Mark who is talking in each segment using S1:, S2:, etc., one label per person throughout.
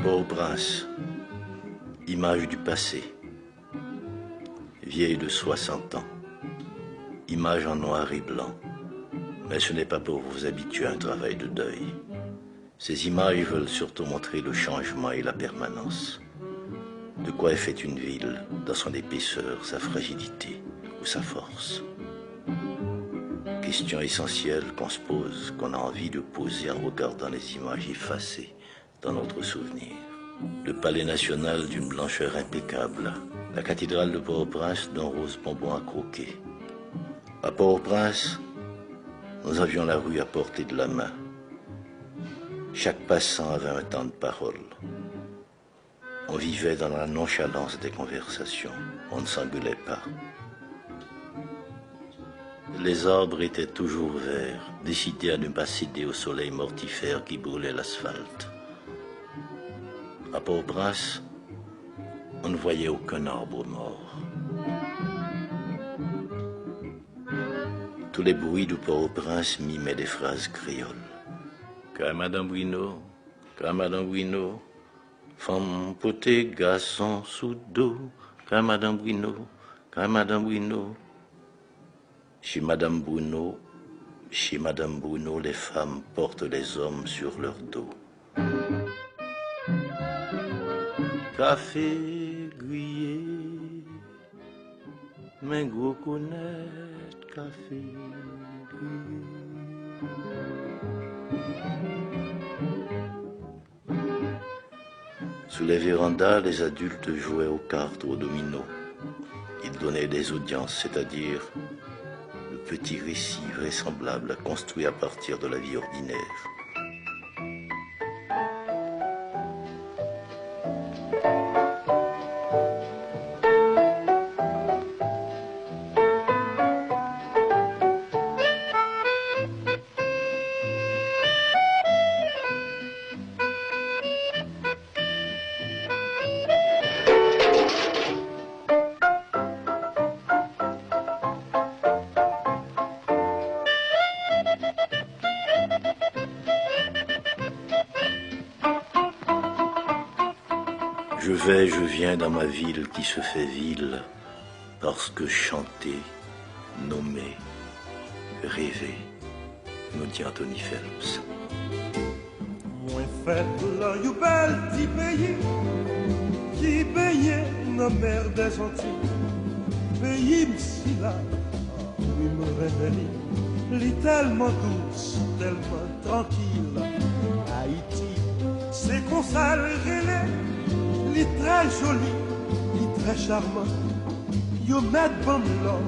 S1: Port-au-Prince, image du passé, vieille de 60 ans, image en noir et blanc. Mais ce n'est pas pour vous habituer à un travail de deuil. Ces images veulent surtout montrer le changement et la permanence. De quoi est faite une ville, dans son épaisseur, sa fragilité ou sa force. Question essentielle qu'on se pose, qu'on a envie de poser en regardant les images effacées dans notre souvenir. Le palais national d'une blancheur impeccable, la cathédrale de Port-au-Prince d'un rose bonbon à croquer. À Port-au-Prince, nous avions la rue à portée de la main. Chaque passant avait un temps de parole. On vivait dans la nonchalance des conversations. On ne s'engueulait pas. Les arbres étaient toujours verts, décidés à ne pas céder au soleil mortifère qui brûlait l'asphalte. À Port-au-Prince, on ne voyait aucun arbre mort. Tous les bruits de Port-au-Prince mimaient des phrases créoles. Car Madame Bruno, femme potée, garçon sous dos, car Madame Bruno. Chez Madame Bruno, les femmes portent les hommes sur leur dos. Café grillé, mais gros connaître café grillé. Sous les vérandas, les adultes jouaient aux cartes ou aux dominos. Ils donnaient des audiences, c'est-à-dire le petit récit vraisemblable construit à partir de la vie ordinaire. Je viens dans ma ville qui se fait ville, parce que chanter, nommer, rêver, nous dit Anthony Phelps.
S2: Moi fait là, you belle petit pays, qui baigne dans mer des Antilles. Pays m'si là, oui me révèle, l'est tellement douce, tellement tranquille. Haïti, c'est qu'on s'arrête. Il est très joli, il est très charmant. Yo met bon l'or,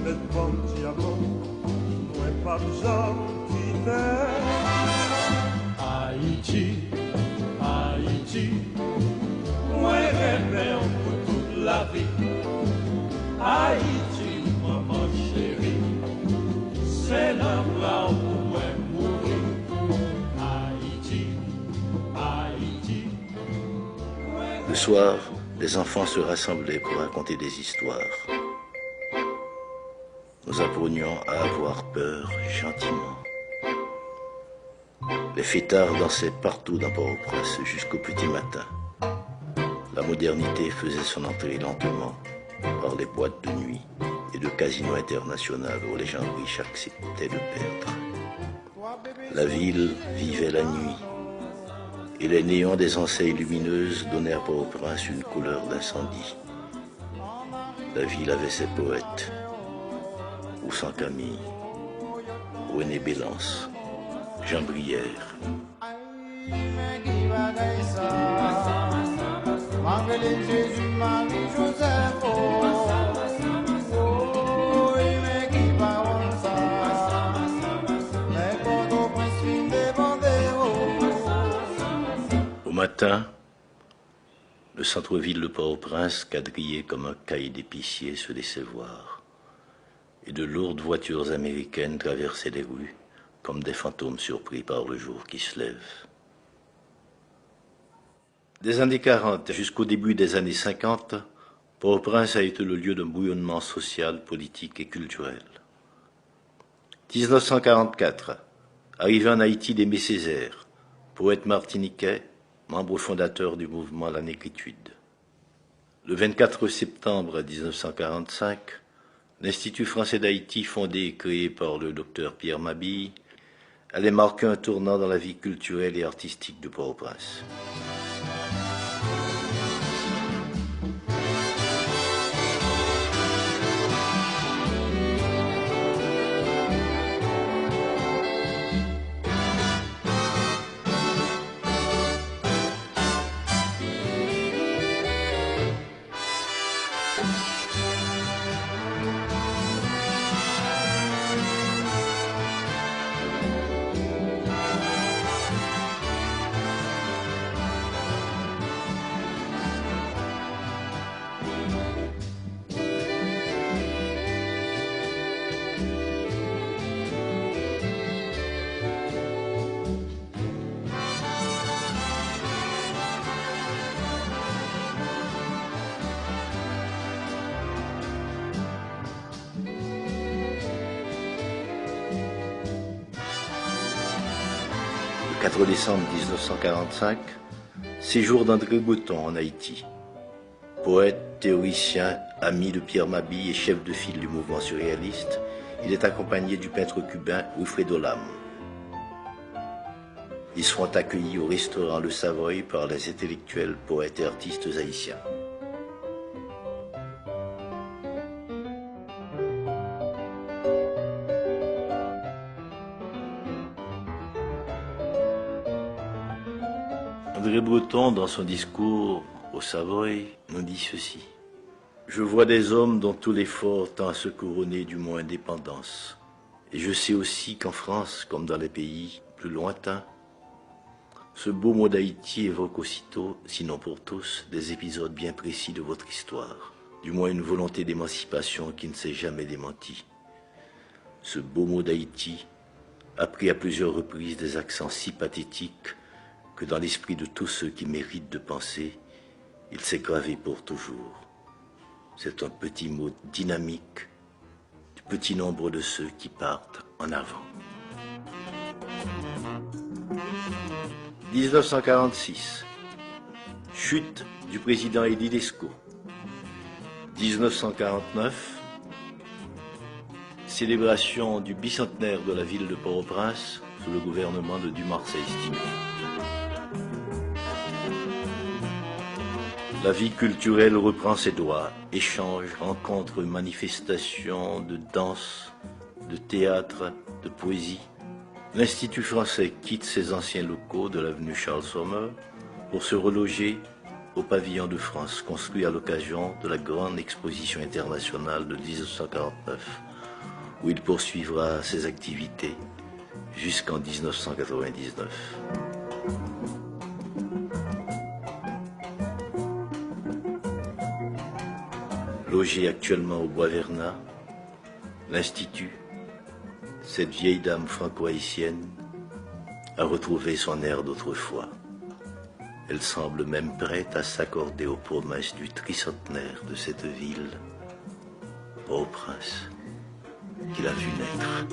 S2: met bon diamant. Moi pas besoin de Haïti, Haïti. Moi rêve pour toute la vie. Haïti, maman chérie. C'est l'endroit où moi mourir. Haïti, Haïti.
S1: Le soir, les enfants se rassemblaient pour raconter des histoires. Nous apprenions à avoir peur gentiment. Les fêtards dansaient partout dans Port-au-Prince jusqu'au petit matin. La modernité faisait son entrée lentement par les boîtes de nuit et de casinos internationaux où les gens riches acceptaient de perdre. La ville vivait la nuit. Et les néons des enseignes lumineuses donnaient à Port-au-Prince une couleur d'incendie. La ville avait ses poètes, Oussan Camille, René Bélance, Jean Brière. Au matin, le centre-ville de Port-au-Prince, quadrillé comme un cahier d'épicier, se laissait voir. Et de lourdes voitures américaines traversaient les rues, comme des fantômes surpris par le jour qui se lève. Des années 40 jusqu'au début des années 50, Port-au-Prince a été le lieu d'un bouillonnement social, politique et culturel. 1944, Arrivé en Haïti d'Aimé Césaire, poète martiniquais, membre fondateur du mouvement La Négritude. Le 24 septembre 1945, l'Institut français d'Haïti, fondé et créé par le docteur Pierre Mabille, allait marquer un tournant dans la vie culturelle et artistique de Port-au-Prince. Le 4 décembre 1945, séjour d'André Breton en Haïti. Poète, théoricien, ami de Pierre Mabille et chef de file du mouvement surréaliste, il est accompagné du peintre cubain Wilfredo Lam. Ils seront accueillis au restaurant Le Savoy par les intellectuels, poètes et artistes haïtiens. André Breton, dans son discours au Savoy, nous dit ceci. « Je vois des hommes dont tout l'effort tend à se couronner du mot indépendance. Et je sais aussi qu'en France, comme dans les pays plus lointains, ce beau mot d'Haïti évoque aussitôt, sinon pour tous, des épisodes bien précis de votre histoire, du moins une volonté d'émancipation qui ne s'est jamais démentie. Ce beau mot d'Haïti a pris à plusieurs reprises des accents si pathétiques que dans l'esprit de tous ceux qui méritent de penser, il s'est gravé pour toujours. C'est un petit mot dynamique du petit nombre de ceux qui partent en avant. 1946. Chute du président Elie Lescaut. 1949. Célébration du bicentenaire de la ville de Port-au-Prince sous le gouvernement de Dumarsais-Estimé. La vie culturelle reprend ses droits. Échanges, rencontres, manifestations de danse, de théâtre, de poésie. L'Institut français quitte ses anciens locaux de l'avenue Charles Sommer pour se reloger au pavillon de France, construit à l'occasion de la grande exposition internationale de 1949, où il poursuivra ses activités jusqu'en 1999. Logé actuellement au Bois-Vernat, l'Institut, cette vieille dame franco-haïtienne, a retrouvé son air d'autrefois. Elle semble même prête à s'accorder aux promesses du tricentenaire de cette ville, Port-au-Prince, qu'il a vu naître.